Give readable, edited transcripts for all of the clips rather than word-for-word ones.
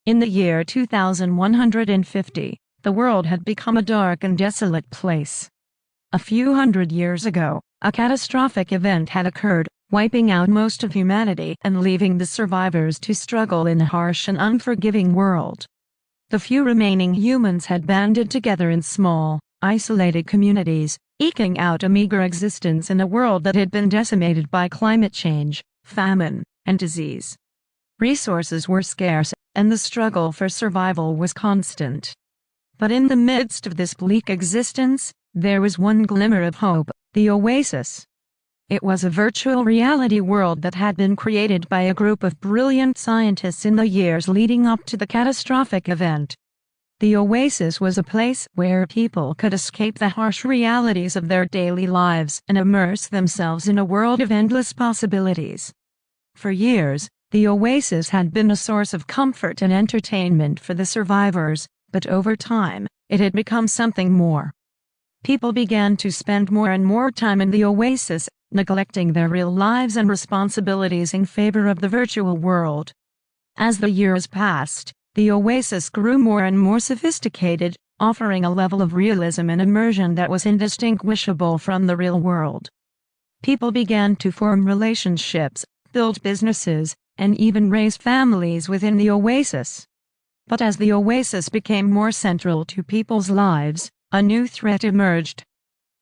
In the year 2150, the world had become a dark and desolate place. A few hundred years ago, a catastrophic event had occurred, wiping out most of humanity and leaving the survivors to struggle in a harsh and unforgiving world. The few remaining humans had banded together in small, isolated communities, eking out a meager existence in a world that had been decimated by climate change, famine, and disease. Resources were scarce, and the struggle for survival was constant. But in the midst of this bleak existence, there was one glimmer of hope, the oasis. It was a virtual reality world that had been created by a group of brilliant scientists in the years leading up to the catastrophic event. The oasis was a place where people could escape the harsh realities of their daily lives and immerse themselves in a world of endless possibilities. For years, the oasis had been a source of comfort and entertainment for the survivors, but over time, it had become something more. People began to spend more and more time in the oasis, neglecting their real lives and responsibilities in favor of the virtual world. As the years passed, the oasis grew more and more sophisticated, offering a level of realism and immersion that was indistinguishable from the real world. People began to form relationships, build businesses, and even raise families within the oasis. But as the oasis became more central to people's lives, a new threat emerged.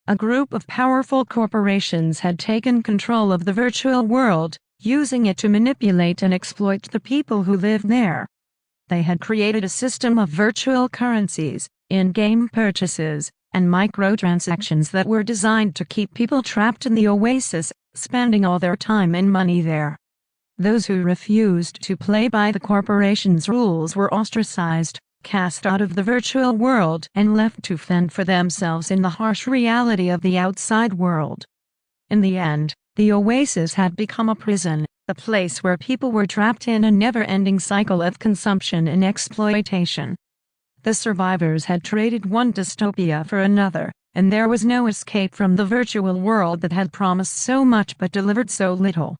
A group of powerful corporations had taken control of the virtual world, using it to manipulate and exploit the people who lived there. They had created a system of virtual currencies, in-game purchases, and microtransactions that were designed to keep people trapped in the oasis, spending all their time and money there. Those who refused to play by the corporation's rules were ostracized, cast out of the virtual world, and left to fend for themselves in the harsh reality of the outside world. In the end, the oasis had become a prison, a place where people were trapped in a never-ending cycle of consumption and exploitation. The survivors had traded one dystopia for another, and there was no escape from the virtual world that had promised so much but delivered so little.